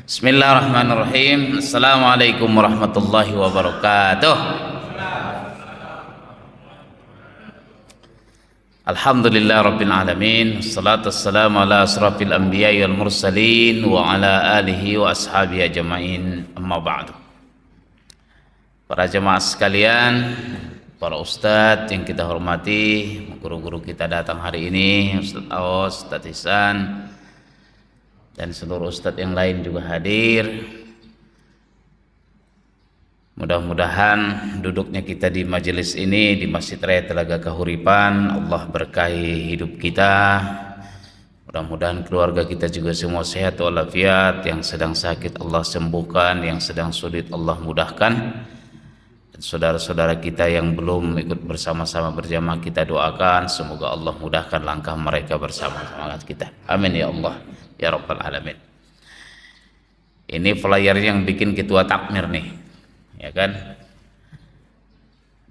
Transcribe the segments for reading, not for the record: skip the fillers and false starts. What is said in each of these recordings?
Bismillahirrahmanirrahim. Assalamualaikum warahmatullahi wabarakatuh. Alhamdulillah rabbil alamin. Wassalatu wassalamu ala asrafil anbiya'i wal mursalin wa ala alihi wa ashabihi ajma'in. Amma ba'du. Para jemaah sekalian, para ustadz yang kita hormati, guru-guru kita datang hari ini, Ustadz Aos, Ustadz Ihsan, dan seluruh ustadz yang lain juga hadir. Mudah-mudahan duduknya kita di majelis ini di Masjid Raya Telaga Kahuripan, Allah berkahi hidup kita. Mudah-mudahan keluarga kita juga semua sehat walafiat, yang sedang sakit Allah sembuhkan, yang sedang sulit Allah mudahkan. Dan saudara-saudara kita yang belum ikut bersama-sama berjamaah kita doakan semoga Allah mudahkan langkah mereka bersama-sama kita. Amin ya Allah ya Rabbal Alamin. Ini flyer yang bikin ketua takmir nih, ya kan?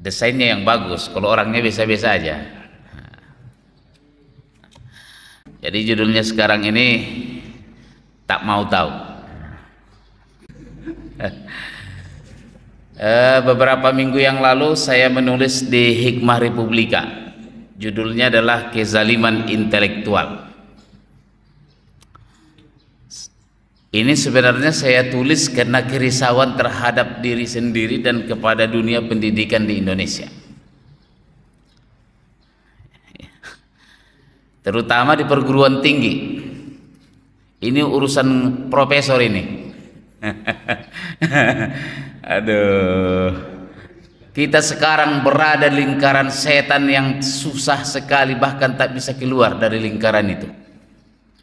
Desainnya yang bagus, kalau orangnya biasa-biasa aja. Jadi judulnya sekarang ini tak mau tahu. Beberapa minggu yang lalu saya menulis di Hikmah Republika. Judulnya adalah Kezaliman Intelektual. Ini sebenarnya saya tulis karena kerisauan terhadap diri sendiri dan kepada dunia pendidikan di Indonesia, terutama di perguruan tinggi. Ini urusan profesor ini. Aduh, kita sekarang berada di lingkaran setan yang susah sekali, bahkan tak bisa keluar dari lingkaran itu.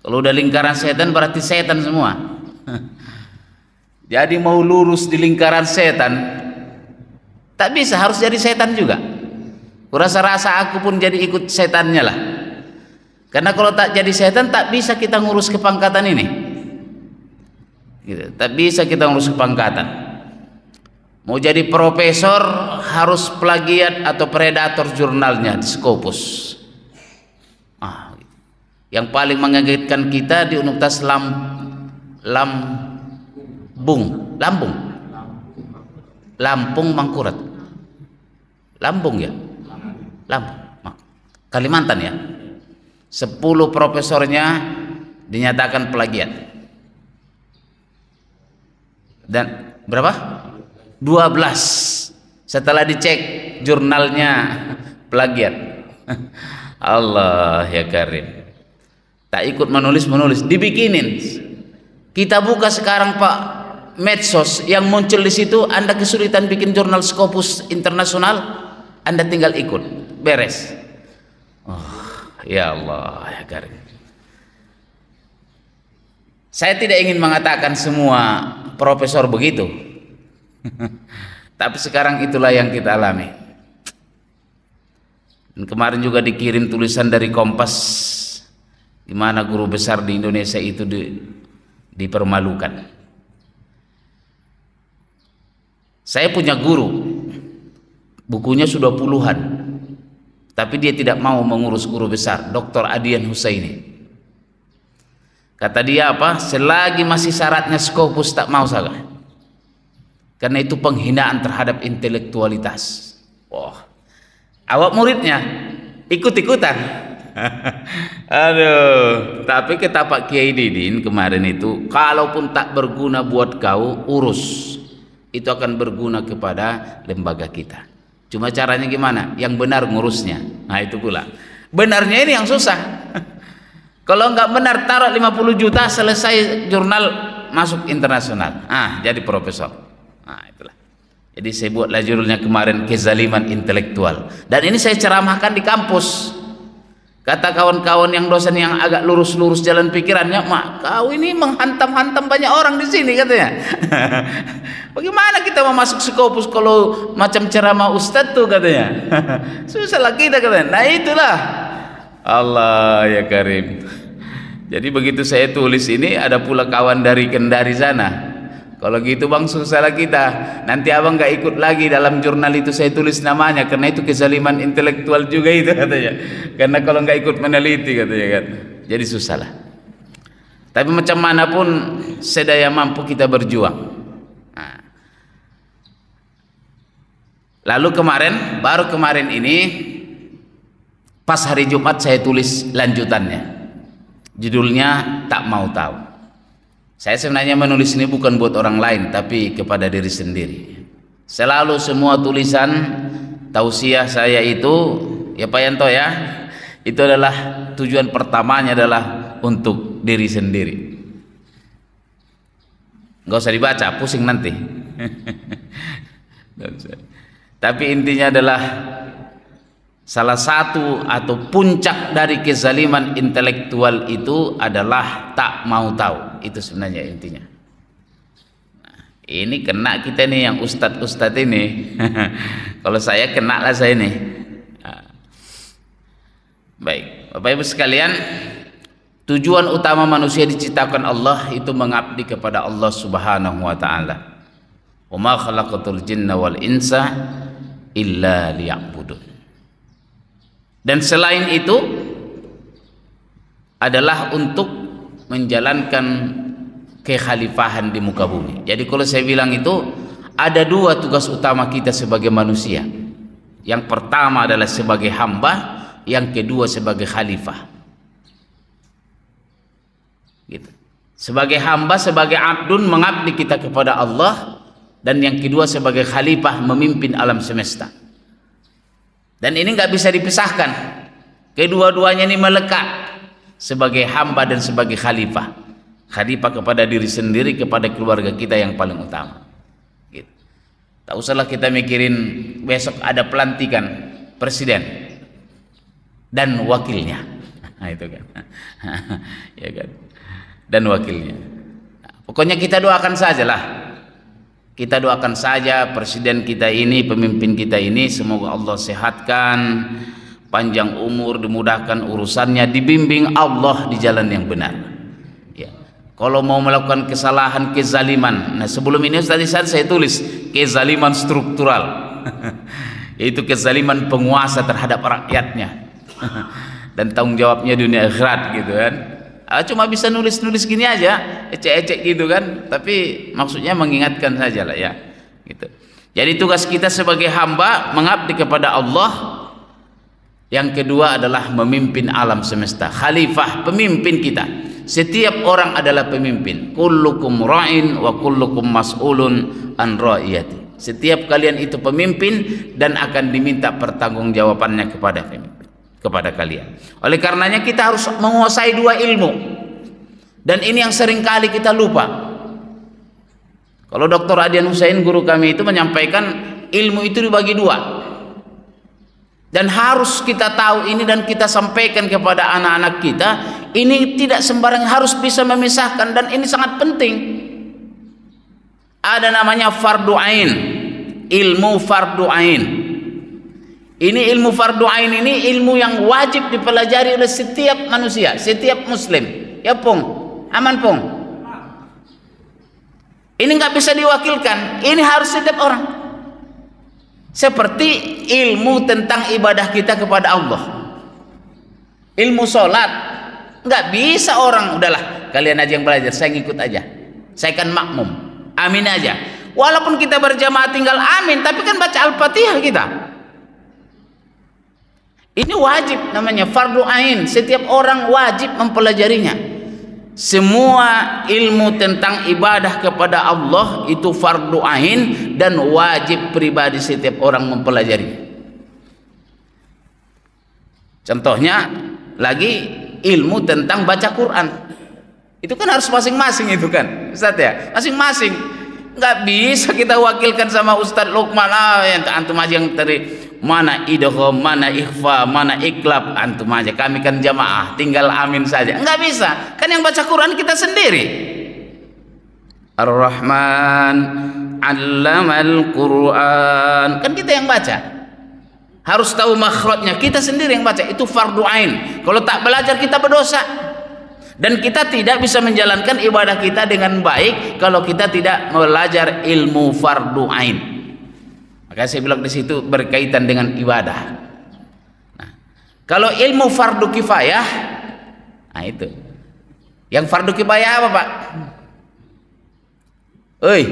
Kalau udah lingkaran setan berarti setan semua. Jadi mau lurus di lingkaran setan tak bisa, harus jadi setan juga. Kurasa-rasa aku pun jadi ikut setannya lah. Karena kalau tak jadi setan tak bisa kita ngurus kepangkatan ini gitu. Tak bisa kita ngurus kepangkatan. Mau jadi profesor harus plagiat atau predator jurnalnya di Scopus. Yang paling mengagetkan kita di Universitas Lampung Mangkurat, Lampung ya, Lampung, Kalimantan ya. 10 profesornya dinyatakan plagiat. Dan berapa? 12 setelah dicek jurnalnya plagiat. Allah ya Karim. Tak ikut menulis, dibikinin. Kita buka sekarang Pak medsos yang muncul di situ. Anda kesulitan bikin jurnal Scopus internasional, Anda tinggal ikut, beres. Oh, ya Allah ya Karim. Saya tidak ingin mengatakan semua profesor begitu, tapi sekarang itulah yang kita alami. Dan kemarin juga dikirim tulisan dari Kompas, di mana guru besar di Indonesia itu dipermalukan. Saya punya guru, bukunya sudah puluhan, tapi dia tidak mau mengurus guru besar, Dr. Adian Husaini. Kata dia apa? Selagi masih syaratnya Scopus tak mau saya, karena itu penghinaan terhadap intelektualitas. Wah, awak muridnya ikut-ikutan. Aduh, tapi kata Pak Kiai Didin kemarin itu, kalaupun tak berguna buat kau, urus. Itu akan berguna kepada lembaga kita. Cuma caranya gimana? Yang benar ngurusnya. Nah itu pula. Benarnya ini yang susah. Kalau nggak benar taruh 50 juta selesai jurnal masuk internasional. Jadi profesor. Nah itulah. Jadi saya buatlah judulnya kemarin Kezaliman Intelektual. Dan ini saya ceramahkan di kampus. Kata kawan-kawan yang dosen yang agak lurus-lurus jalan pikirannya, "Mak, kau ini menghantam-hantam banyak orang di sini," katanya. Bagaimana kita mau masuk Scopus kalau macam ceramah ustadz tuh, katanya. Susah lah kita, katanya. Nah itulah Allah ya Karim. Jadi begitu saya tulis ini, ada pula kawan dari Kendari sana. Kalau gitu bang susah kita. Nanti abang nggak ikut lagi dalam jurnal itu saya tulis namanya, karena itu kezaliman intelektual juga itu katanya. Karena kalau nggak ikut meneliti katanya kan, jadi susah lah. Tapi macam mana pun sedaya mampu kita berjuang. Nah. Lalu baru kemarin ini pas hari Jumat saya tulis lanjutannya. Judulnya Tak Mau Tahu. Saya sebenarnya menulis ini bukan buat orang lain, tapi kepada diri sendiri. Selalu semua tulisan tausiah saya itu, ya Pak Yanto ya, itu adalah tujuan pertamanya adalah untuk diri sendiri. Nggak usah dibaca, pusing nanti. Tapi intinya adalah salah satu atau puncak dari kezaliman intelektual itu adalah tak mau tahu. Itu sebenarnya intinya. Nah, ini kena kita nih yang ustadz ini. Kalau saya kena lah saya nih. Nah. Baik, Bapak Ibu sekalian, tujuan utama manusia diciptakan Allah itu mengabdi kepada Allah Subhanahu wa taala. Wa ma khalaqatul jinna wal insa illa liya'budun. Dan selain itu adalah untuk menjalankan kekhalifahan di muka bumi. Jadi kalau saya bilang itu ada dua tugas utama kita sebagai manusia. Yang pertama adalah sebagai hamba, yang kedua sebagai khalifah. Gitu. Sebagai hamba, sebagai abdun mengabdi kita kepada Allah, dan yang kedua sebagai khalifah memimpin alam semesta. Dan ini nggak bisa dipisahkan. Kedua-duanya ini melekat sebagai hamba dan sebagai khalifah. Khalifah kepada diri sendiri, kepada keluarga kita yang paling utama. Gitu. Tak usahlah kita mikirin besok ada pelantikan presiden dan wakilnya. Nah, itu kan. Ya kan. Dan wakilnya. Nah, pokoknya kita doakan sajalah. Kita doakan saja presiden kita ini, pemimpin kita ini, semoga Allah sehatkan, panjang umur, dimudahkan urusannya, dibimbing Allah di jalan yang benar. Ya. Kalau mau melakukan kesalahan, kezaliman, nah sebelum ini tadi saya tulis kezaliman struktural, yaitu kezaliman penguasa terhadap rakyatnya dan tanggung jawabnya dunia akhirat gitu kan. Cuma bisa nulis-nulis gini aja, ecek-ecek gitu kan, tapi maksudnya mengingatkan saja lah ya gitu. Jadi tugas kita sebagai hamba mengabdi kepada Allah. Yang kedua adalah memimpin alam semesta, khalifah, pemimpin kita. Setiap orang adalah pemimpin. Kullukum ra'in wa kullukum mas'ulun an ra'iyati. Setiap kalian itu pemimpin dan akan diminta pertanggungjawabannya kepada kalian. Oleh karenanya kita harus menguasai dua ilmu, dan ini yang sering kali kita lupa. Kalau Dr. Adian Husain guru kami itu menyampaikan ilmu itu dibagi dua, dan harus kita tahu ini dan kita sampaikan kepada anak-anak kita. Ini tidak sembarang, harus bisa memisahkan, dan ini sangat penting. Ada namanya fardu ain, ilmu fardu ain. Ini ilmu fardu ain, ini ilmu yang wajib dipelajari oleh setiap manusia, setiap muslim. Ya Pung, aman Pung. Ini nggak bisa diwakilkan, ini harus setiap orang. Seperti ilmu tentang ibadah kita kepada Allah. Ilmu sholat, nggak bisa orang, udahlah kalian aja yang belajar, saya ngikut aja. Saya kan makmum, amin aja. Walaupun kita berjamaah tinggal amin, tapi kan baca Al-Fatihah kita. Ini wajib, namanya fardu ain. Setiap orang wajib mempelajarinya. Semua ilmu tentang ibadah kepada Allah itu fardu ain dan wajib pribadi setiap orang mempelajarinya. Contohnya lagi ilmu tentang baca Quran. Itu kan harus masing-masing itu kan, Ustaz ya, masing-masing. Nggak bisa kita wakilkan sama Ustaz Luqman, yang antum aja yang mana idgham, mana ikhfa, mana iklab, antum aja, kami kan jamaah tinggal amin saja. Enggak bisa, kan yang baca Quran kita sendiri. Ar-Rahman 'allamal Quran, kan kita yang baca, harus tahu makhrajnya, kita sendiri yang baca. Itu fardu ain. Kalau tak belajar kita berdosa. Dan kita tidak bisa menjalankan ibadah kita dengan baik kalau kita tidak belajar ilmu fardu ain. Maka saya bilang di situ berkaitan dengan ibadah. Nah, kalau ilmu fardu kifayah, nah itu. Yang fardu kifayah apa, Pak? Oi.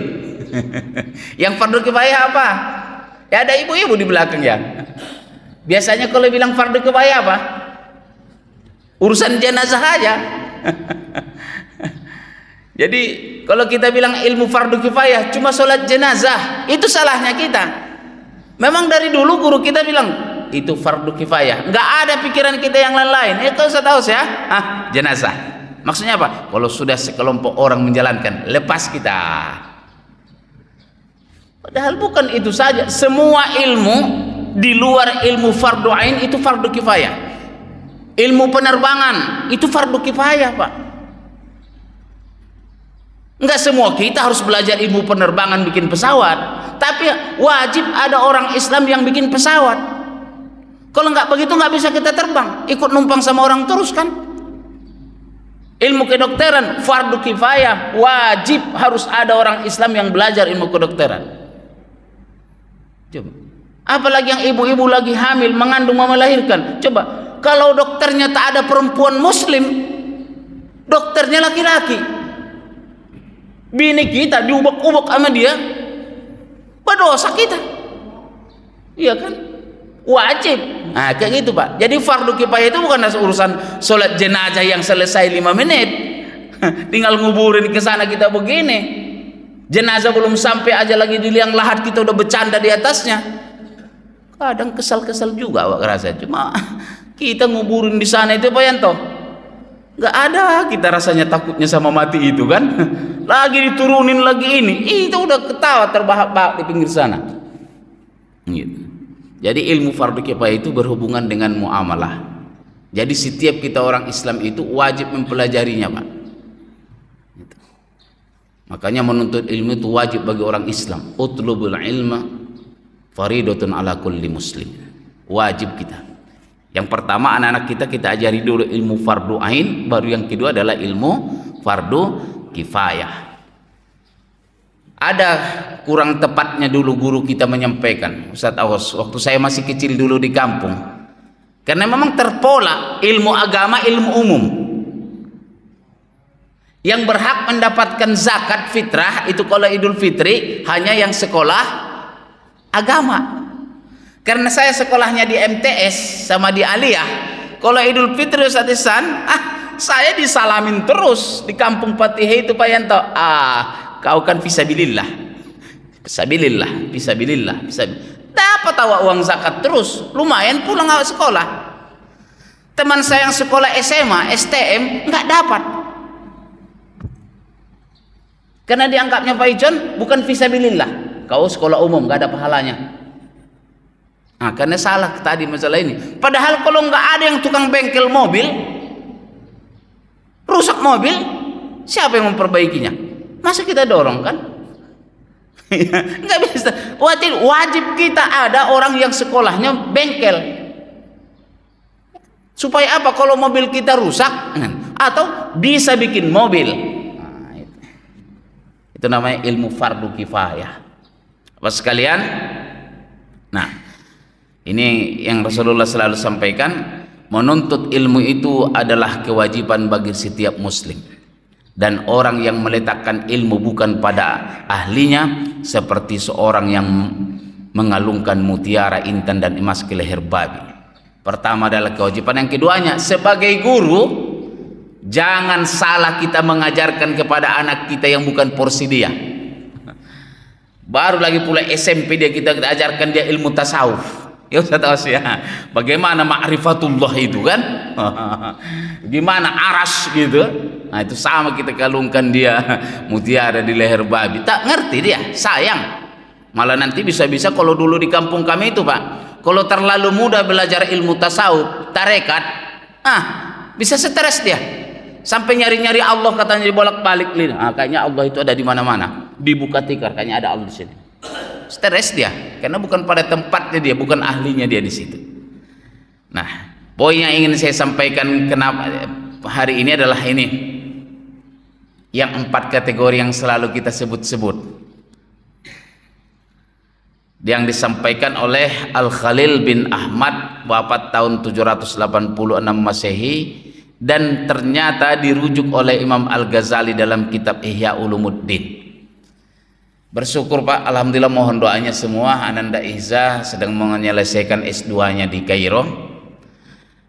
Yang fardu kifayah apa? Ya ada ibu-ibu di belakang ya. Biasanya kalau bilang fardu kifayah apa? Urusan jenazah aja. Jadi kalau kita bilang ilmu fardu kifayah cuma sholat jenazah, itu salahnya kita. Memang dari dulu guru kita bilang itu fardu kifayah, nggak ada pikiran kita yang lain-lain. Itu saya tahu ya, jenazah. Maksudnya apa? Kalau sudah sekelompok orang menjalankan, lepas kita. Padahal bukan itu saja. Semua ilmu di luar ilmu fardu ain itu fardu kifayah. Ilmu penerbangan itu fardu kifayah, Pak. Enggak semua kita harus belajar ilmu penerbangan bikin pesawat, tapi wajib ada orang Islam yang bikin pesawat. Kalau nggak begitu nggak bisa kita terbang, ikut numpang sama orang terus kan. Ilmu kedokteran fardu kifayah, wajib harus ada orang Islam yang belajar ilmu kedokteran. Coba, apalagi yang ibu-ibu lagi hamil, mengandung, mau melahirkan. Coba, kalau dokternya tak ada perempuan muslim, dokternya laki-laki, bini kita diubek-ubek sama dia, berdosa kita. Iya kan? Wajib. Nah kayak gitu, Pak. Jadi fardu kifayah itu bukan urusan sholat jenazah yang selesai 5 menit tinggal nguburin ke sana kita begini. Jenazah belum sampai aja lagi di liang lahat kita udah bercanda di atasnya. Kadang kesal-kesal juga Pak rasa. Cuma kita nguburin di sana itu Pak Yanto, nggak ada kita rasanya takutnya sama mati itu kan. Lagi diturunin lagi ini, itu udah ketawa terbahak-bahak di pinggir sana. Gitu. Jadi ilmu fardu kifayah itu berhubungan dengan muamalah. Jadi setiap kita orang Islam itu wajib mempelajarinya, Pak. Gitu. Makanya menuntut ilmu itu wajib bagi orang Islam. Utlubul ilma faridatun ala kulli muslim. Wajib kita. Yang pertama anak-anak kita ajari dulu ilmu fardu ain, baru yang kedua adalah ilmu fardu kifayah. Ada kurang tepatnya dulu guru kita menyampaikan, Ustaz Awas, waktu saya masih kecil dulu di kampung. Karena memang terpola ilmu agama, ilmu umum. Yang berhak mendapatkan zakat fitrah itu kalau Idul Fitri hanya yang sekolah agama. Karena saya sekolahnya di MTS sama di Aliyah, kalau Idul Fitri Ustaz Ihsan, saya disalamin terus di kampung Patihé itu Pak Yanto. Kau kan fisabilillah, fisabilillah, fisabilillah, dapat awak uang zakat terus, lumayan pulang awak sekolah. Teman saya yang sekolah SMA, STM nggak dapat, karena dianggapnya Pak Ijon bukan fisabilillah. Kau sekolah umum nggak ada pahalanya. Karena salah tadi masalah ini. Padahal kalau nggak ada yang tukang bengkel mobil, rusak mobil, siapa yang memperbaikinya? Masa kita dorong kan? Nggak bisa. Wajib kita ada orang yang sekolahnya bengkel. Supaya apa? Kalau mobil kita rusak atau bisa bikin mobil. Itu namanya ilmu fardu kifayah. Apa sekalian? Nah, ini yang Rasulullah selalu sampaikan, menuntut ilmu itu adalah kewajiban bagi setiap muslim. Dan orang yang meletakkan ilmu bukan pada ahlinya seperti seorang yang mengalungkan mutiara, intan dan emas ke leher babi. Pertama adalah kewajiban. Yang keduanya, sebagai guru jangan salah kita mengajarkan kepada anak kita yang bukan porsi dia. Baru lagi pula SMP kita ajarkan dia ilmu tasawuf. Ya Ustaz ya, bagaimana ma'rifatullah itu kan, gimana aras gitu. Nah itu sama kita kalungkan dia mutiara di leher babi, tak ngerti dia, sayang. Malah nanti bisa-bisa kalau dulu di kampung kami itu Pak, kalau terlalu muda belajar ilmu tasawuf, tarekat, bisa stres dia, sampai nyari-nyari Allah katanya dibolak-balik. Kayaknya Allah itu ada di mana-mana, dibuka tikar kayaknya ada Allah di sini. Stres dia, karena bukan pada tempatnya dia, bukan ahlinya dia di situ. Nah, poin yang ingin saya sampaikan, kenapa hari ini adalah ini, yang 4 kategori yang selalu kita sebut-sebut, yang disampaikan oleh Al-Khalil bin Ahmad, wafat tahun 786 Masehi, dan ternyata dirujuk oleh Imam Al-Ghazali dalam kitab Ihya Ulumuddin. Bersyukur Pak, alhamdulillah, mohon doanya semua. Ananda Ihza sedang menyelesaikan S2-nya di Kairo,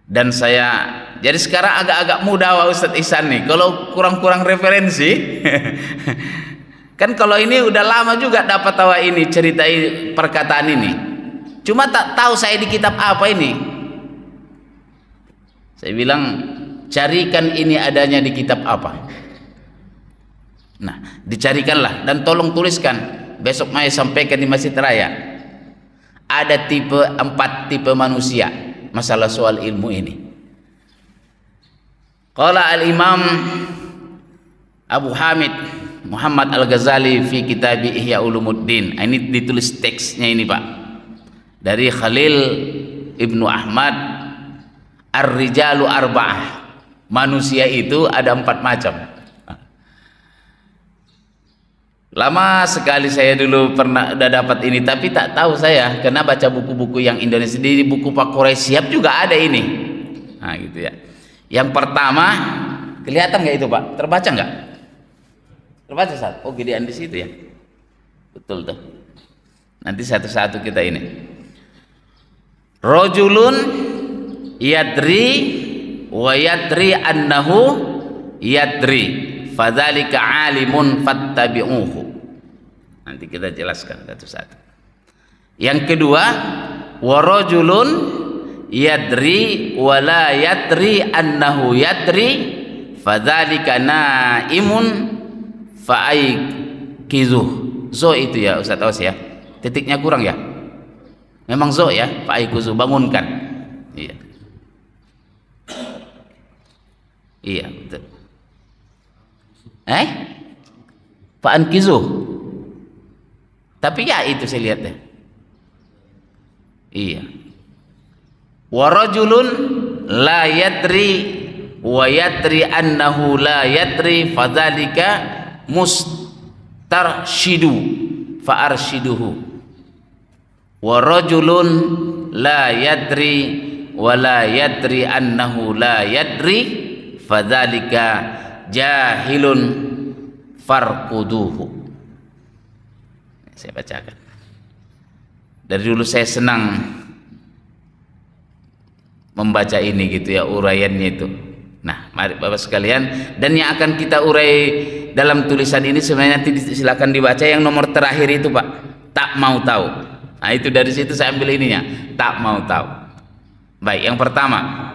dan saya jadi sekarang agak-agak mudah Ustadz Ihsan nih kalau kurang-kurang referensi. Kan kalau ini udah lama juga dapat tahu ini, cerita perkataan ini, cuma tak tahu saya di kitab apa ini. Saya bilang carikan ini adanya di kitab apa. Nah, dicarikanlah dan tolong tuliskan. Besok saya sampaikan di Masjid Raya. Ada 4 tipe manusia masalah soal ilmu ini. Qala al-Imam Abu Hamid Muhammad Al-Ghazali fi kitab Ihya Ulumuddin. Ini ditulis teksnya ini Pak, dari Khalil Ibnu Ahmad. Ar-rijalu arba'ah. Manusia itu ada 4 macam. Lama sekali saya dulu pernah udah dapat ini, tapi tak tahu saya karena baca buku-buku yang Indonesia. Di buku Pak Quraisy Shihab juga ada ini. Nah gitu ya. Yang pertama, kelihatan nggak itu Pak? Terbaca nggak? Terbaca saat? Oh gedean di situ ya. Betul tuh. Nanti satu-satu kita ini. Rojulun yadri wa yadri annahu yadri. Fadzalika alimun fattabi'uhu. Nanti kita jelaskan satu-satu. Yang kedua, warajulun yadri wala yadri annahu yadri fadzalika naimun fa'aikizuh. Zo itu ya Ustaz Aus ya. Titiknya kurang ya. Memang zo ya, fa'aikizuh, bangunkan. Iya. Iya, betul. Pak Ankizu, tapi ya itu saya lihat deh. Iya. Warajulun la yadri wa yadri annahu la yadri fadzalika mustarshidu faarshiduhu. Warajulun la yadri wa la yadri annahu la yadri fadzalika jahilun farquduhu. Saya bacakan. Dari dulu saya senang membaca ini gitu ya, uraiannya itu. Nah, mari Bapak sekalian, dan yang akan kita urai dalam tulisan ini sebenarnya nanti silakan dibaca yang nomor terakhir itu Pak. Tak mau tahu. Nah, itu dari situ saya ambil ininya. Tak mau tahu. Baik, yang pertama.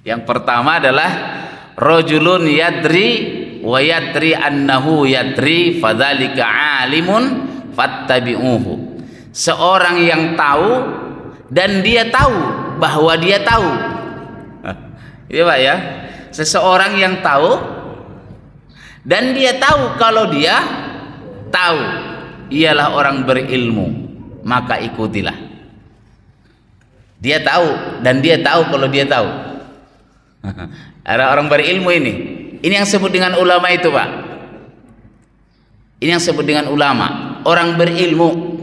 Yang pertama adalah rajulun yadri wa yadri annahu yadri fadzalika alimun fattabi'uhu. Seorang yang tahu dan dia tahu bahwa dia tahu. Iya Pak ya. Seseorang yang tahu dan dia tahu kalau dia tahu, ialah orang berilmu, maka ikutilah. Dia tahu dan dia tahu kalau dia tahu. Ada orang berilmu ini. Ini yang sebut dengan ulama itu Pak. Ini yang sebut dengan ulama, orang berilmu.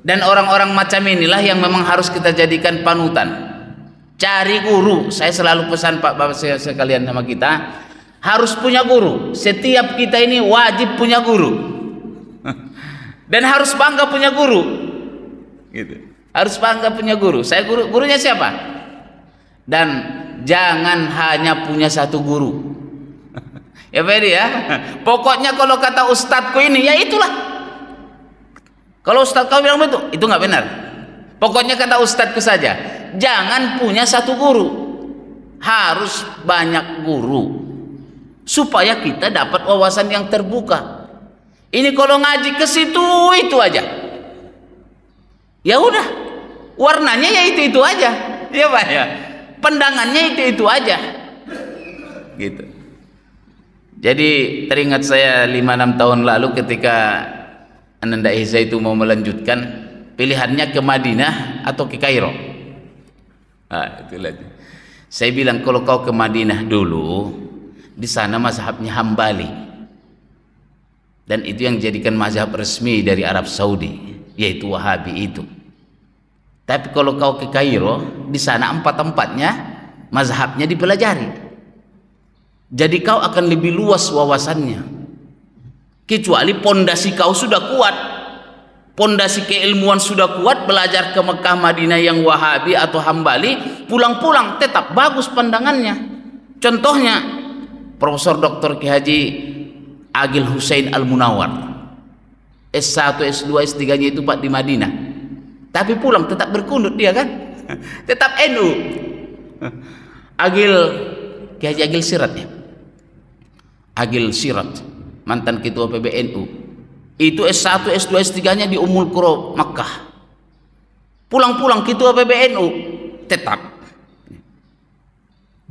Dan orang-orang macam inilah yang memang harus kita jadikan panutan. Cari guru. Saya selalu pesan Pak Bapak sekalian sama kita, harus punya guru. Setiap kita ini wajib punya guru. Dan harus bangga punya guru. Gitu. Harus bangga punya guru. Saya gurunya siapa? Dan jangan hanya punya satu guru. Ya Pak ya. Pokoknya kalau kata ustadku ini, ya itulah. Kalau ustadz kau bilang begitu, itu nggak benar. Pokoknya kata ustadku saja. Jangan punya satu guru. Harus banyak guru. Supaya kita dapat wawasan yang terbuka. Ini kalau ngaji ke situ itu aja. Ya udah. Warnanya ya itu aja. Ya Pak ya. Pandangannya itu aja. Gitu. Jadi teringat saya 5-6 tahun lalu ketika Ananda Ihza itu mau melanjutkan, pilihannya ke Madinah atau ke Kairo. Nah, itulah. Saya bilang kalau kau ke Madinah dulu, di sana mazhabnya Hambali. Dan itu yang jadikan mazhab resmi dari Arab Saudi, yaitu Wahabi itu. Tapi kalau kau ke Kairo, di sana empat-empatnya mazhabnya dipelajari. Jadi kau akan lebih luas wawasannya. Kecuali pondasi kau sudah kuat, pondasi keilmuan sudah kuat, belajar ke Mekah Madinah yang Wahabi atau Hambali, pulang-pulang tetap bagus pandangannya. Contohnya Profesor Dr. Ki Haji Agil Hussein Al-Munawar, S1, S2, S3-nya itu Pak di Madinah. Tapi pulang tetap berkunut dia kan, tetap NU. Ki Haji Agil Sirat ya, Agil Sirat, mantan ketua PBNU, itu S1, S2, S3-nya di Ummul Qura Makkah. Pulang-pulang ketua PBNU tetap.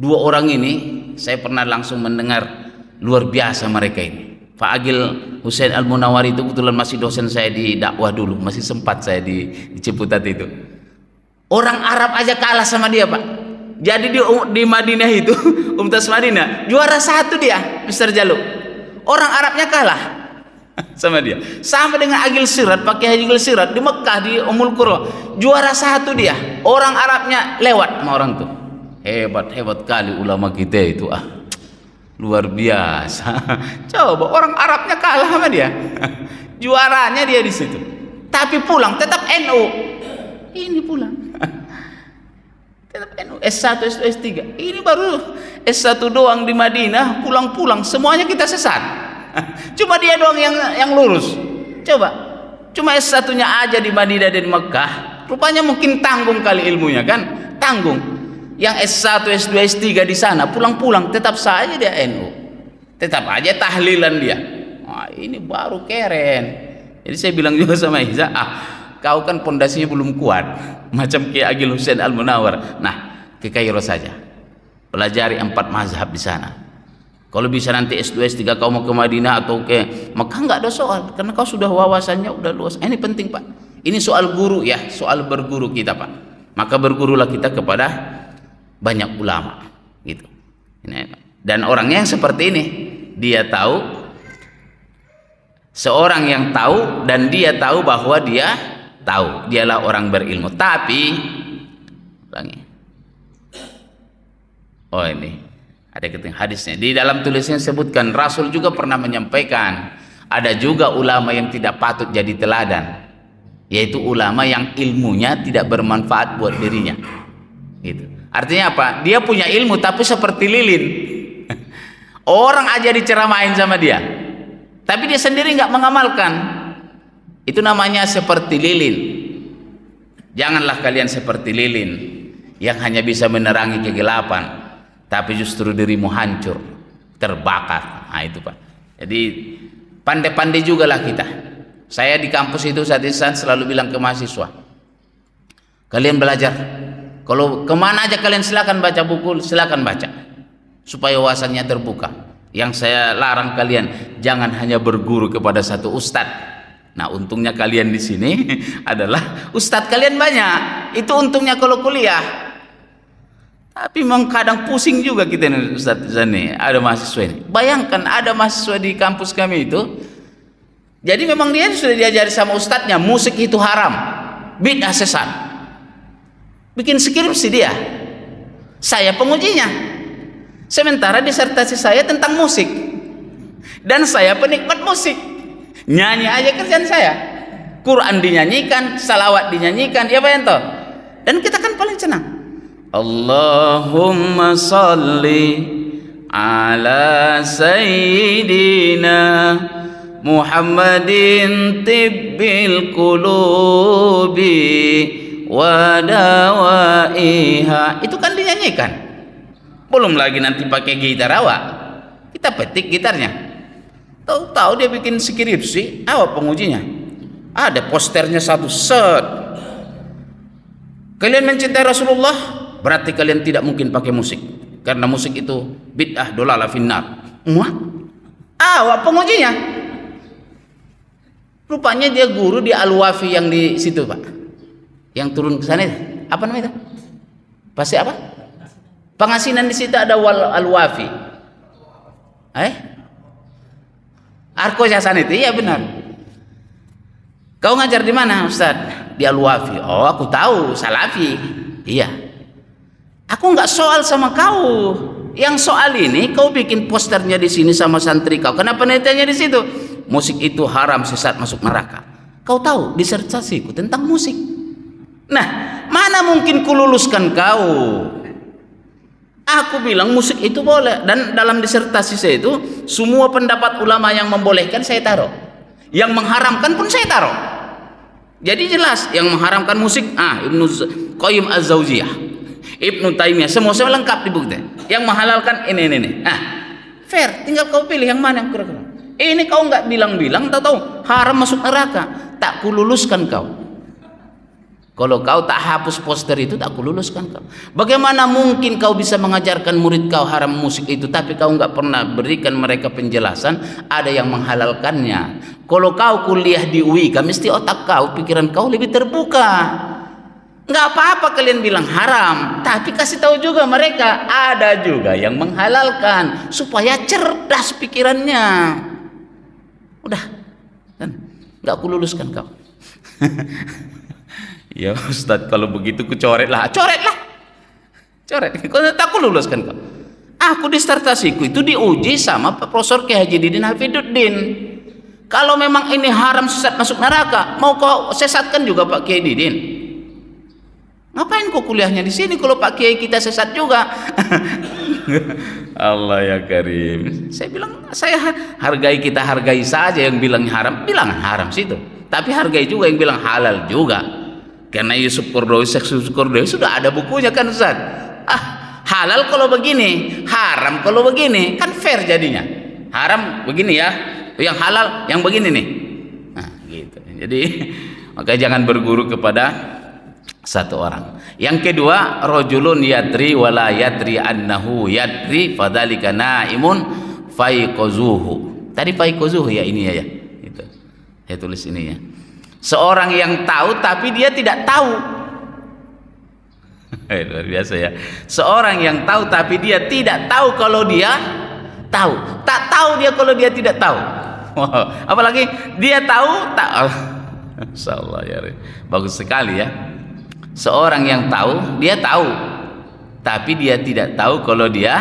Dua orang ini saya pernah langsung mendengar, luar biasa mereka ini. Pak Agil Hussein Al-Munawar itu kebetulan masih dosen saya di dakwah dulu, masih sempat saya di Ciputat itu. Orang Arab aja kalah sama dia Pak. Jadi di Madinah itu Umtas Madinah juara 1 dia, Mr. Jaluk. Orang Arabnya kalah sama dia. Sama dengan Agil Sirat, pakai Haji Agil Sirat di Mekah di Ummul Qura, juara 1 dia. Orang Arabnya lewat sama orang tuh. Hebat kali ulama kita itu, luar biasa. Coba orang Arabnya kalah sama dia. Juaranya dia di situ. Tapi pulang tetap NU. Ini pulang. Tetap NU. S1, S2, S3. Ini baru S1 doang di Madinah, pulang-pulang semuanya kita sesat. Cuma dia doang yang lurus. Coba. Cuma S1-nya aja di Madinah dan Mekah. Rupanya mungkin tanggung kali ilmunya kan? Tanggung. Yang S1, S2, S3 di sana pulang-pulang tetap saja dia NU. Tetap aja tahlilan dia. Wah, ini baru keren. Jadi saya bilang juga sama Iza, kau kan pondasinya belum kuat macam Ki Agil Hussein Al-Munawar. Nah, ke Kairo saja. Pelajari 4 mazhab di sana. Kalau bisa nanti S2, S3 kau mau ke Madinah atau ke Mekah enggak ada soal, karena kau sudah wawasannya udah luas. Ini penting, Pak. Ini soal guru ya, soal berguru kita, Pak. Maka bergurulah kita kepada banyak ulama gitu. Dan orangnya yang seperti ini, dia tahu, seorang yang tahu dan dia tahu bahwa dia tahu, dialah orang berilmu. Tapi ini ada keting hadisnya di dalam tulisnya sebutkan, Rasul juga pernah menyampaikan ada juga ulama yang tidak patut jadi teladan, yaitu ulama yang ilmunya tidak bermanfaat buat dirinya gitu. Artinya apa? Dia punya ilmu tapi seperti lilin. Orang aja diceramain sama dia, tapi dia sendiri nggak mengamalkan. Itu namanya seperti lilin. Janganlah kalian seperti lilin yang hanya bisa menerangi kegelapan, tapi justru dirimu hancur, terbakar. Nah itu Pak. Jadi pandai-pandai juga lah kita. Saya di kampus itu saat itu selalu bilang ke mahasiswa, kalian belajar. Kalau kemana aja kalian silakan baca buku, silakan baca supaya wawasannya terbuka. Yang saya larang kalian jangan hanya berguru kepada satu ustadz. Nah, untungnya kalian di sini adalah ustadz kalian banyak. Itu untungnya kalau kuliah. Tapi memang kadang pusing juga kita nih ustadz ini. Ada mahasiswa ini. Bayangkan ada mahasiswa di kampus kami itu. Jadi memang dia sudah diajari sama ustadznya musik itu haram, bid'ah sesat. Bikin skripsi dia, saya pengujinya. Sementara disertasi saya tentang musik, dan saya penikmat musik. Nyanyi aja kerjaan saya. Quran dinyanyikan, salawat dinyanyikan, ya Pak Yanto. Dan kita kan paling senang. Allahumma salli ala sayyidina Muhammadin tibbil qulubi wadawaiha. Itu kan dinyanyikan. Belum lagi nanti pakai gitar awak, kita petik gitarnya. Tahu-tahu dia bikin skripsi, awak pengujinya ada posternya satu set. Kalian mencintai Rasulullah, berarti kalian tidak mungkin pakai musik, karena musik itu bid'ah dolalah finnar. Awak pengujinya. Rupanya dia guru di Al-Wafi yang di situ Pak, yang turun ke sana itu. Apa namanya itu? Pasti apa? Pengasinan di situ ada Al-Wafi. Arko Hasan itu, iya benar. Kau ngajar di mana, Ustaz? Di Al-Wafi. Oh, aku tahu, Salafi. Iya. Aku nggak soal sama kau. Yang soal ini kau bikin posternya di sini sama santri kau. Kenapa penelitiannya di situ? Musik itu haram, sesat, masuk neraka. Kau tahu disertasiku tentang musik. Nah, mana mungkin kululuskan kau? Aku bilang musik itu boleh, dan dalam disertasi saya itu semua pendapat ulama yang membolehkan saya taruh. Yang mengharamkan pun saya taruh. Jadi jelas yang mengharamkan musik, Ibnu Qayyim Az-Zaujiyah, Ibnu Taimiyah, semua lengkap di bukti. Yang menghalalkan ini. Fair, tinggal kau pilih yang mana yang kira-kira. Ini kau nggak bilang-bilang, tahu haram masuk neraka, tak kululuskan kau. Kalau kau tak hapus poster itu, tak kululuskan kau. Bagaimana mungkin kau bisa mengajarkan murid kau haram musik itu, tapi kau nggak pernah berikan mereka penjelasan ada yang menghalalkannya. Kalau kau kuliah di UI, mesti otak kau, pikiran kau lebih terbuka. Nggak apa-apa kalian bilang haram, tapi kasih tahu juga mereka ada juga yang menghalalkan supaya cerdas pikirannya. Udah, kan? Nggak kululuskan kau. Ya Ustadz, kalau begitu ku coretlah. Coret. Kalau tak ku luluskan kau. Aku disertasiku itu diuji sama Profesor Kiai Haji Didin Hafidzuddin. Kalau memang ini haram, sesat, masuk neraka, mau kau sesatkan juga Pak Kiai Didin. Ngapain kau kuliahnya di sini kalau Pak Kiai kita sesat juga? Allah ya Karim. Saya bilang, saya kita hargai saja yang bilang haram, bilang haram situ. Tapi hargai juga yang bilang halal juga. Karena Yusuf Qaradawi sudah ada bukunya kan Ustaz. Halal kalau begini, haram kalau begini, kan fair jadinya. Haram begini ya, yang halal yang begini nih. Nah, gitu. Jadi maka jangan berguru kepada satu orang. Yang kedua, rajulun yadri wala yadri annahu yadri fadzalika naimun faiqazuhu. Tadi faiqazuhu ya ini ya. Itu. Saya tulis ini ya. Seorang yang tahu tapi dia tidak tahu. Luar biasa ya. Seorang yang tahu tapi dia tidak tahu kalau dia tahu. Tak tahu dia kalau dia tidak tahu. Wow. Apalagi dia tahu tak. Insyaallah ya. Bagus sekali ya. Seorang yang tahu, dia tahu tapi dia tidak tahu kalau dia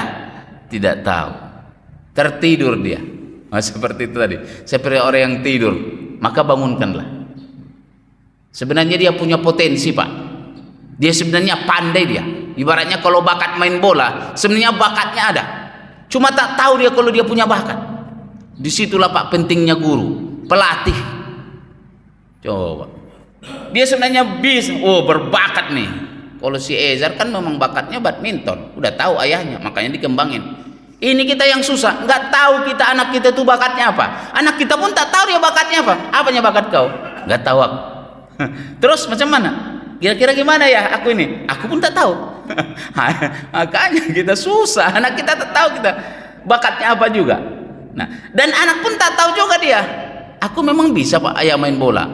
tidak tahu. Tertidur dia. Seperti itu tadi. Seperti orang yang tidur, maka bangunkanlah. Sebenarnya dia punya potensi Pak. Dia sebenarnya pandai dia. Ibaratnya kalau bakat main bola, sebenarnya bakatnya ada. Cuma tak tahu dia kalau dia punya bakat. Disitulah Pak pentingnya guru, pelatih. Coba. Dia sebenarnya bisa, berbakat nih. Kalau si Ezar kan memang bakatnya badminton. Udah tahu ayahnya, makanya dikembangin. Ini kita yang susah, nggak tahu kita anak kita tuh bakatnya apa. Anak kita pun tak tahu dia bakatnya apa. Apanya bakat kau? Nggak tahu aku. Terus macam mana? Kira-kira gimana ya aku ini? Aku pun tak tahu. Makanya kita susah. Anak kita tak tahu kita bakatnya apa juga. Nah, dan anak pun tak tahu juga dia. Aku memang bisa Pak ayah main bola.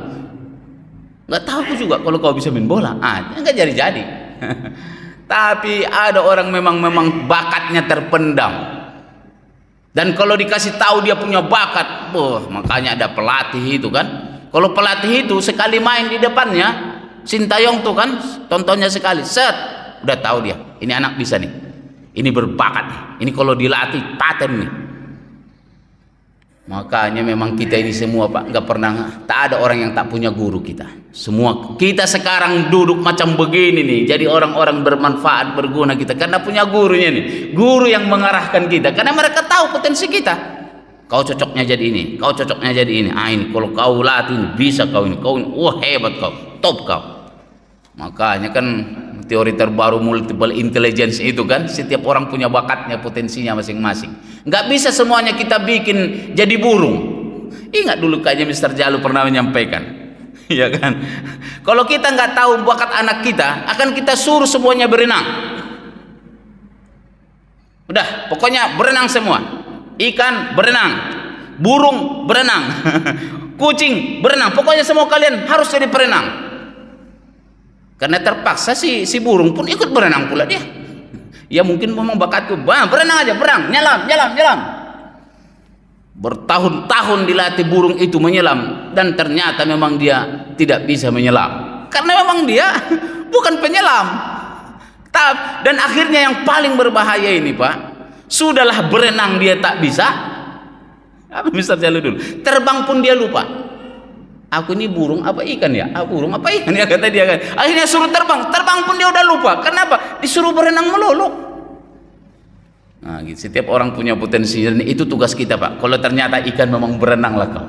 Nggak tahu aku juga kalau kau bisa main bola. Nggak jadi-jadi. Tapi ada orang memang bakatnya terpendam. Dan kalau dikasih tahu dia punya bakat, makanya ada pelatih itu kan. Kalau pelatih itu sekali main di depannya, Sintayong tuh kan, tontonnya sekali, set, udah tahu dia, ini anak bisa nih, ini berbakat nih, ini kalau dilatih paten nih. Makanya memang kita ini semua Pak, nggak pernah, tak ada orang yang tak punya guru kita. Semua kita sekarang duduk macam begini nih, jadi orang-orang bermanfaat, berguna kita, karena punya gurunya nih, guru yang mengarahkan kita, karena mereka tahu potensi kita. Kau cocoknya jadi ini, kau cocoknya jadi ini. Ini kalau kau latih ini, bisa kau ini, hebat kau, top kau. Makanya kan teori terbaru multiple intelligence itu kan, setiap orang punya bakatnya, potensinya masing-masing. Nggak bisa semuanya kita bikin jadi burung. Ingat dulu kayaknya Mr. Jalu pernah menyampaikan, ya kan? Kalau kita nggak tahu bakat anak kita, akan kita suruh semuanya berenang. Udah, pokoknya berenang semua. Ikan berenang, burung berenang, kucing berenang, pokoknya semua kalian harus jadi perenang. Karena terpaksa si burung pun ikut berenang pula dia. Ya mungkin memang bakatku, berenang aja, berang, nyelam, nyelam, nyelam. Bertahun-tahun dilatih burung itu menyelam, dan ternyata memang dia tidak bisa menyelam. Karena memang dia bukan penyelam. Dan akhirnya yang paling berbahaya ini Pak, sudahlah berenang dia tak bisa. Apa Mister Jaludul? Terbang pun dia lupa. Aku ini burung apa ikan ya? Burung apa ikan ya, kata dia kan. Akhirnya suruh terbang, terbang pun dia udah lupa. Kenapa? Disuruh berenang melulu. Nah, gitu. Setiap orang punya potensi, dan itu tugas kita Pak. Kalau ternyata ikan memang berenanglah kau.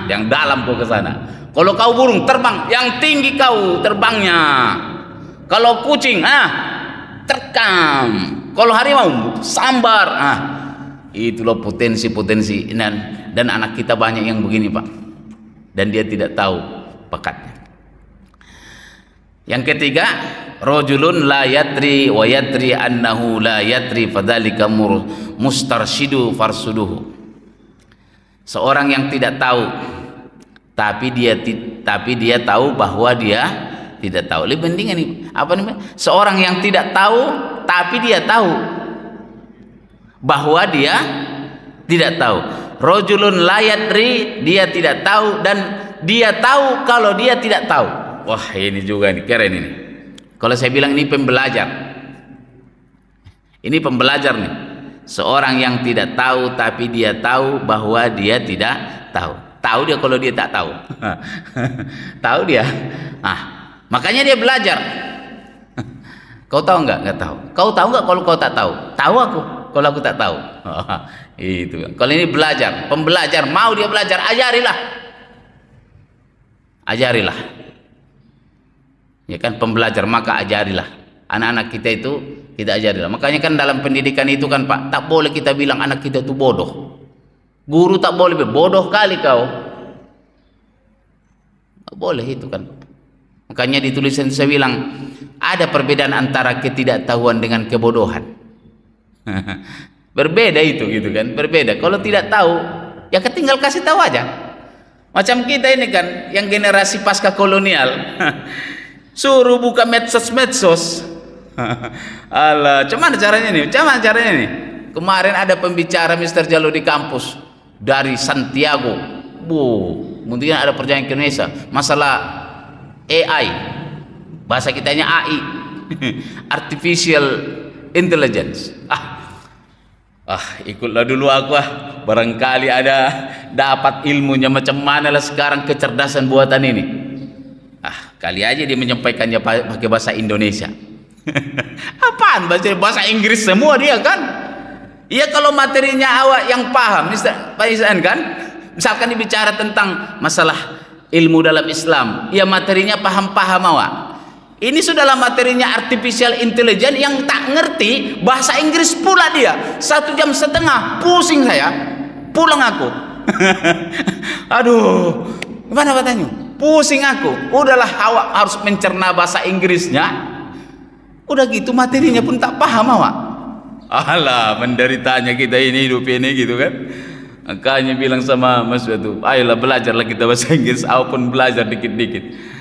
Yang dalam kau ke sana. Kalau kau burung terbang, yang tinggi kau terbangnya. Kalau kucing, terkam. Kalau harimau sambar. Itulah potensi-potensi. Dan anak kita banyak yang begini Pak. Dan dia tidak tahu bakatnya. Yang ketiga, rajulun la yadri wa yadri annahu la yadri fadzalika mustarsyidu farsuduhu. Seorang yang tidak tahu tapi dia tahu bahwa dia tidak tahu. Lebih penting ini apa namanya? Seorang yang tidak tahu tapi dia tahu bahwa dia tidak tahu. Rajulun la yadri, dia tidak tahu, dan dia tahu kalau dia tidak tahu. Wah, ini juga nih, keren ini. Kalau saya bilang ini pembelajar. Ini pembelajar nih. Seorang yang tidak tahu tapi dia tahu bahwa dia tidak tahu. Tahu dia kalau dia tak tahu. Tahu dia. Makanya dia belajar. Kau tahu enggak? Enggak tahu. Kau tahu enggak kalau kau tak tahu? Tahu aku kalau aku tak tahu. Itu. Kalau ini belajar, pembelajar, mau dia belajar, ajarilah. Ajarilah. Ya kan, pembelajar, maka ajarilah. Anak-anak kita itu kita ajarilah. Makanya kan dalam pendidikan itu kan Pak, tak boleh kita bilang anak kita itu bodoh. Guru tak boleh bodoh kali kau. Tak boleh itu kan. Makanya di tulisan saya bilang ada perbedaan antara ketidaktahuan dengan kebodohan. Berbeda itu gitu kan, berbeda. Kalau tidak tahu ya tinggal kasih tahu aja. Macam kita ini kan yang generasi pasca kolonial. Suruh buka medsos. Alah, cuman caranya nih? Kemarin ada pembicara Mister Jalo di kampus dari Santiago. Mungkin ada perjanjian ke Indonesia masalah AI. Bahasa kitanya AI. Artificial Intelligence. Ikutlah dulu aku barangkali ada dapat ilmunya macam mana lah sekarang kecerdasan buatan ini. Kali aja dia menyampaikannya pakai bahasa Indonesia. Apaan bahasa Inggris semua dia kan? Iya, kalau materinya awak yang paham Pak Isan kan, misalkan dibicara tentang masalah ilmu dalam Islam, ya materinya paham-paham awak. Ini sudahlah materinya artificial intelligence yang tak ngerti bahasa Inggris pula dia. 1,5 jam pusing saya, pulang aku. Aduh, gimana katanya? Pusing aku. Udahlah awak harus mencerna bahasa Inggrisnya. Udah gitu materinya pun tak paham awak. Alah, menderitanya kita ini hidup ini gitu kan. Makanya bilang sama Mas itu, ayolah belajarlah kita bahasa Inggris. Awak pun belajar dikit-dikit.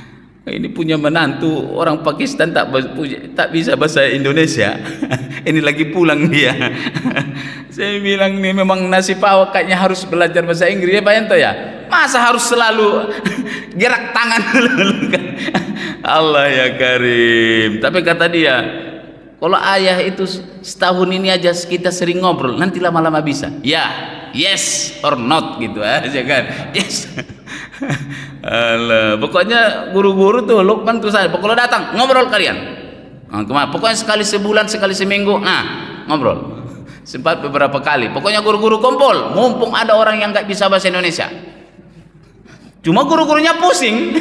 Ini punya menantu orang Pakistan tak bisa bahasa Indonesia. Ini lagi pulang dia. Saya bilang nih memang nasib awak kayaknya harus belajar bahasa Inggris ya Pak Yanto ya. Masa harus selalu gerak tangan dulu kan? Allah ya Karim. Tapi kata dia, kalau ayah itu setahun ini aja kita sering ngobrol, nanti lama-lama bisa. Ya, yes or not gitu aja kan. Yes. Alah, pokoknya guru-guru tuh Lukman tuh saya, pokoknya datang ngobrol kalian. Pokoknya sekali sebulan, sekali seminggu, ngobrol. Sempat beberapa kali. Pokoknya guru-guru kumpul, mumpung ada orang yang nggak bisa bahasa Indonesia. Cuma guru-gurunya pusing.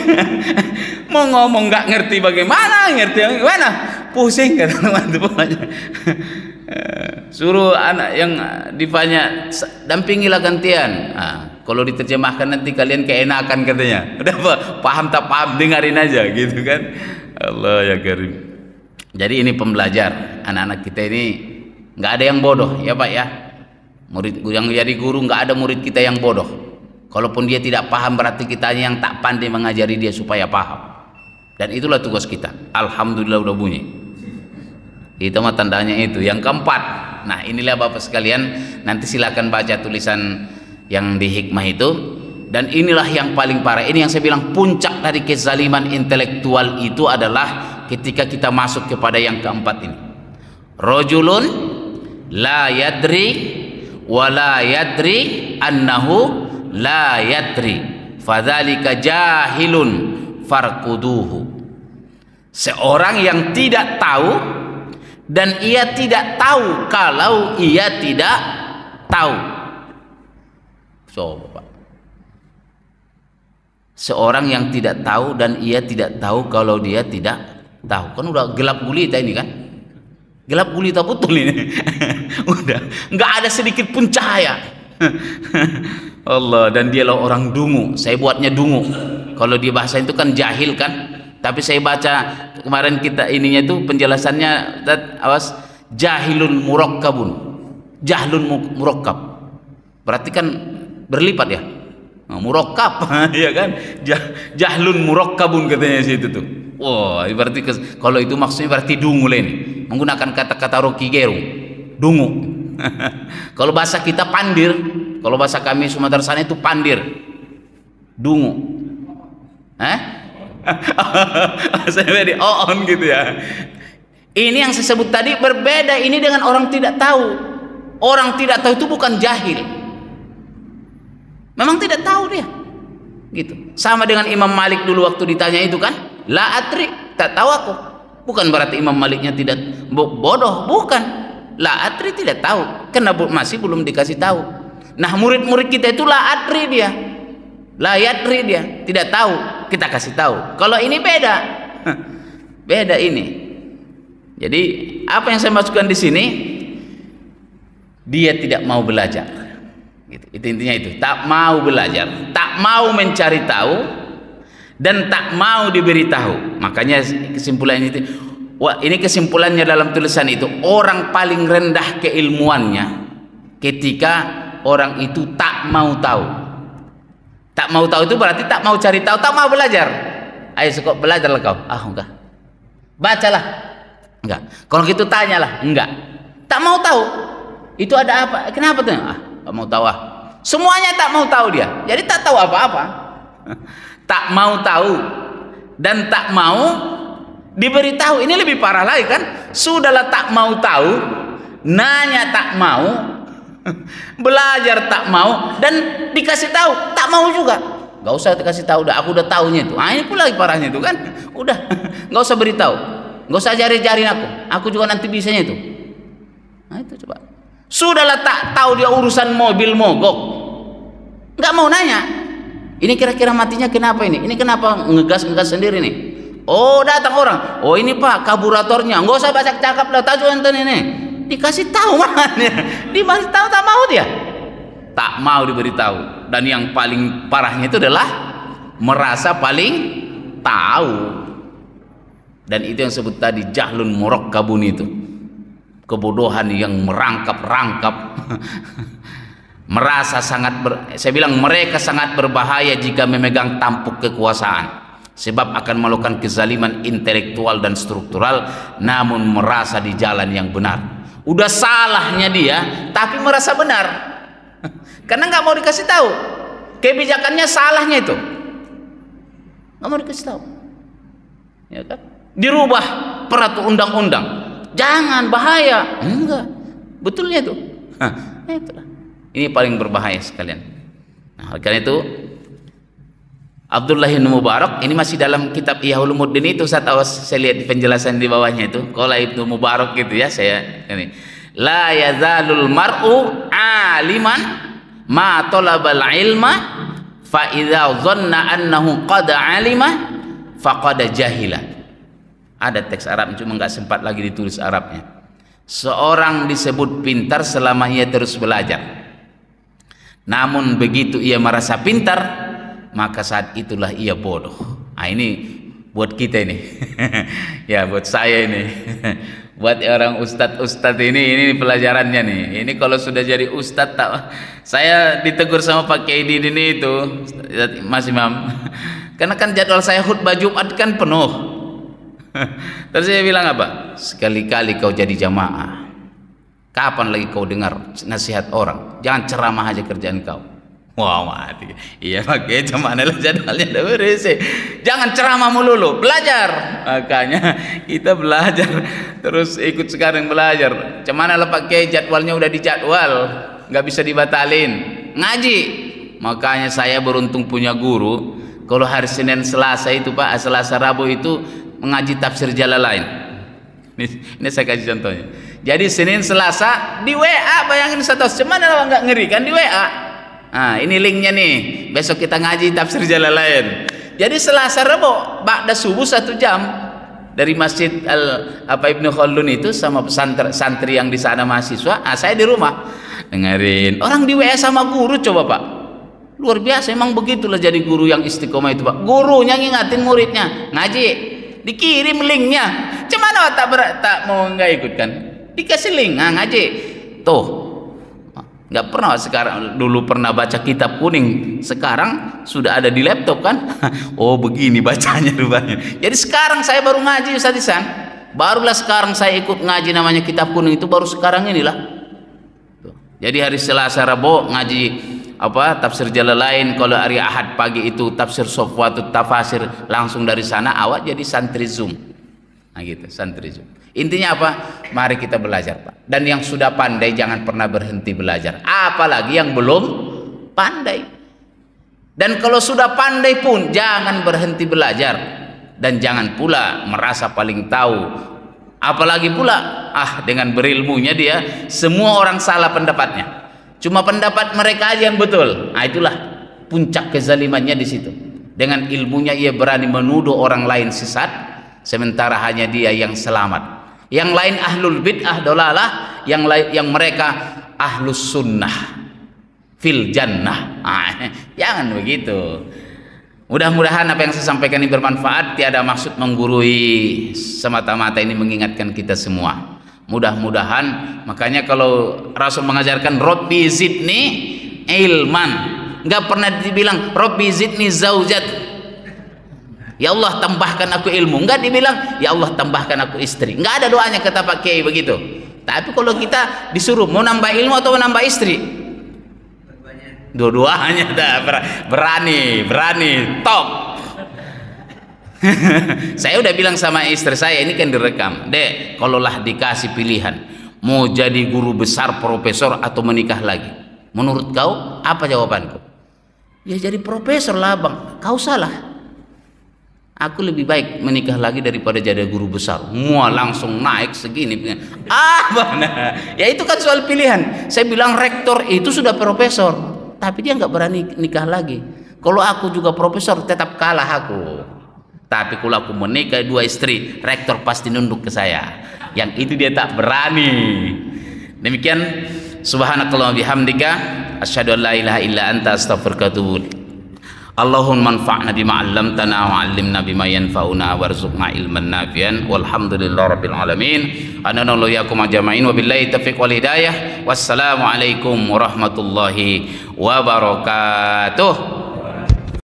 Mau ngomong nggak ngerti bagaimana, pusing kata teman tuh pokoknya. Suruh anak yang dipanya dampingilah gantian. Kalau diterjemahkan nanti kalian keenakan katanya. Udah paham tak paham dengerin aja gitu kan. Allah ya Karim. Jadi ini pembelajar. Anak-anak kita ini nggak ada yang bodoh ya Pak ya. Murid yang jadi guru nggak ada murid kita yang bodoh. Kalaupun dia tidak paham berarti kitanya yang tak pandai mengajari dia supaya paham. Dan itulah tugas kita. Alhamdulillah udah bunyi. Itu mah tandanya itu. Yang keempat, nah inilah Bapak sekalian, nanti silakan baca tulisan yang di hikmah itu. Dan inilah yang paling parah. Ini yang saya bilang puncak dari kezaliman intelektual itu adalah ketika kita masuk kepada yang keempat ini. Rajulun la yadri wa la yadri annahu la yadri fadzalika jahilun farquduhu. Seorang yang tidak tahu dan ia tidak tahu kalau ia tidak tahu. Coba Pak. Seorang yang tidak tahu dan ia tidak tahu kalau dia tidak tahu. Kan udah gelap gulita ini kan? Gelap gulita betul ini. Udah nggak ada sedikit pun cahaya. Allah, dan dialah orang dungu. Saya buatnya dungu. Kalau di bahasa itu kan jahil kan? Tapi saya baca kemarin kita ininya itu penjelasannya, awas, jahilun murakkabun. Jahlun murakkab. Berarti kan berlipat ya? Murakkab, ya kan? Jahlun murakkabun katanya situ tuh. Wah, berarti kalau itu maksudnya berarti dungu lain. Menggunakan kata-kata Rocky Gerung. Dungu. Kalau bahasa kita pandir, kalau bahasa kami Sumatera sana itu pandir. Dungu. Saya di on gitu ya. Ini yang saya sebut tadi berbeda ini dengan orang tidak tahu. Orang tidak tahu itu bukan jahil. Memang tidak tahu dia. Gitu. Sama dengan Imam Malik dulu waktu ditanya itu kan, la adri, tak tahu aku. Bukan berarti Imam Maliknya tidak bodoh, bukan. La adri tidak tahu, karena masih belum dikasih tahu. Nah, murid-murid kita itu la adri dia. La yadri dia, tidak tahu, kita kasih tahu. Kalau ini beda. Beda ini. Jadi, apa yang saya masukkan di sini? Dia tidak mau belajar. Gitu. Itu intinya itu, tak mau belajar, tak mau mencari tahu, dan tak mau diberi tahu. Makanya kesimpulan itu, wah, ini kesimpulannya dalam tulisan itu, orang paling rendah keilmuannya ketika orang itu tak mau tahu. Tak mau tahu itu berarti tak mau cari tahu, tak mau belajar. Ayo kok belajarlah kau. Ah, enggak. Bacalah. Enggak. Kalau gitu tanyalah. Enggak. Tak mau tahu. Itu ada apa? Kenapa tuh? Ah, tak mau tahu. Semuanya tak mau tahu dia. Jadi tak tahu apa-apa. Tak mau tahu dan tak mau diberitahu. Ini lebih parah lagi kan? Sudahlah tak mau tahu, nanya tak mau, belajar tak mau, dan dikasih tahu tak mau juga. Gak usah dikasih tahu, aku udah tahunya itu. Ah, ini pula lagi parahnya itu kan? Udah, gak usah beritahu, gak usah jari-jarin aku juga nanti bisanya itu. Nah itu coba. Sudahlah tak tahu dia urusan mobil mogok, nggak mau nanya. Ini kira-kira matinya kenapa ini? Ini kenapa ngegas sendiri nih? Oh, datang orang. Oh, ini Pak karburatornya. Nggak usah baca cakap lah, tahu enten ini. Dikasih tahu makanya. Dikasih tahu tak mau dia. Tak mau diberitahu. Dan yang paling parahnya itu adalah merasa paling tahu. Dan itu yang sebut tadi jahlun murakkabun itu. Kebodohan yang merangkap-rangkap. Merasa sangat saya bilang mereka sangat berbahaya jika memegang tampuk kekuasaan, sebab akan melakukan kezaliman intelektual dan struktural, namun merasa di jalan yang benar. Udah salahnya dia tapi merasa benar karena nggak mau dikasih tahu kebijakannya, salahnya itu nggak mau dikasih tahu, ya kan? Dirubah peraturan undang-undang, jangan, bahaya. Enggak, betulnya itu. Itulah. Ini paling berbahaya sekalian. Nah, karena itu Abdullah bin Mubarak ini masih dalam kitab Ihya Ulumuddin itu, saya lihat di penjelasan di bawahnya itu. Qala Ibnu Mubarak gitu ya, saya ini. La yazalul mar'u aliman ma talabal ilma fa idza dhanna annahu qad alima faqad jahila. Ada teks Arab cuma nggak sempat lagi ditulis Arabnya. Seorang disebut pintar selama ia terus belajar. Namun begitu ia merasa pintar, maka saat itulah ia bodoh. Nah, ini buat kita ini. Ya, buat saya ini. Buat orang ustadz ini pelajarannya nih. Ini kalau sudah jadi ustadz, saya ditegur sama Pak Kiai ini itu, Mas Imam. Karena kan jadwal saya khutbah Jumat kan penuh. Terus saya bilang apa? Sekali-kali kau jadi jamaah. Kapan lagi kau dengar nasihat orang? Jangan ceramah aja kerjaan kau. Wah, mati. Iya, pakai cuman lah jadwalnya udah beres. Jangan ceramah melulu, belajar. Makanya kita belajar terus ikut sekarang belajar. Cuman lah pakai jadwalnya udah dijadwal, nggak bisa dibatalin. Ngaji. Makanya saya beruntung punya guru. Kalau hari Senin Selasa itu Pak, Selasa Rabu itu mengaji tafsir Jalalain. Ini saya kasih contohnya. Jadi Senin Selasa di WA, bayangin satu, cuman lah nggak ngeri kan di WA. Nah, ini linknya nih. Besok kita ngaji tafsir Jalalain. Jadi Selasa Rabu ba'da subuh 1 jam dari Masjid Ibnu Khaldun itu sama santri yang di sana mahasiswa. Saya di rumah dengerin. Orang di WA sama guru coba Pak. Luar biasa, emang begitulah jadi guru yang istiqomah itu Pak. Gurunya ngingatin muridnya ngaji, dikirim linknya. Cuman tak mau nggak ikut kan? Dikasih link, ngaji. Tuh. Nggak pernah sekarang, dulu pernah baca kitab kuning, sekarang sudah ada di laptop kan. Oh begini bacanya rupanya. Jadi sekarang saya baru ngaji Ustaz Ihsan, barulah sekarang saya ikut ngaji namanya kitab kuning itu baru sekarang inilah. Jadi hari Selasa Rabu ngaji tafsir Jalalain, kalau hari Ahad pagi itu tafsir Sofwatut Tafasir langsung dari sana awak jadi santri Zoom. Nah gitu, santri Zoom. Intinya apa? Mari kita belajar Pak. Dan yang sudah pandai jangan pernah berhenti belajar. Apalagi yang belum pandai. Dan kalau sudah pandai pun jangan berhenti belajar. Dan jangan pula merasa paling tahu. Apalagi pula dengan berilmunya dia semua orang salah pendapatnya. Cuma pendapat mereka aja yang betul. Nah itulah puncak kezalimannya di situ. Dengan ilmunya ia berani menuduh orang lain sesat, sementara hanya dia yang selamat. Yang lain ahlul bid'ah dolalah, yang mereka ahlus sunnah fil jannah. Jangan begitu. Mudah-mudahan apa yang saya sampaikan ini bermanfaat, tiada maksud menggurui, semata-mata ini mengingatkan kita semua. Mudah-mudahan, makanya kalau Rasul mengajarkan Rabbi zidni ilman, nggak pernah dibilang Rabbi zidni zaujat. Ya Allah tambahkan aku ilmu, enggak dibilang ya Allah tambahkan aku istri. Enggak ada doanya kata Pak Kiai begitu. Tapi kalau kita disuruh mau nambah ilmu atau mau nambah istri, dua-duanya dah berani top. Saya udah bilang sama istri saya, ini kan direkam, Dek, kalaulah dikasih pilihan mau jadi guru besar, profesor atau menikah lagi, menurut kau apa jawabanku? Ya jadi profesor lah Bang. Kau salah. Aku lebih baik menikah lagi daripada jadi guru besar. Langsung naik segini. Mana? Ya itu kan soal pilihan. Saya bilang rektor itu sudah profesor, tapi dia nggak berani nikah lagi. Kalau aku juga profesor tetap kalah aku. Tapi kalau aku menikah 2 istri, rektor pasti nunduk ke saya. Yang itu dia tak berani. Demikian. Subhanakallah bihamdika asyhadu an la ilaha illa anta astaghfiruka wa atubu ilaik. Allahumma anfa'na bima 'allamtana wa 'allimna bima yanfa'una warzuqna ilman nafi'an walhamdulillahi rabbil alamin. Anana yakum ajma'in wa billahi taufiq wal hidayah. Wassalamu alaikum warahmatullahi wabarakatuh.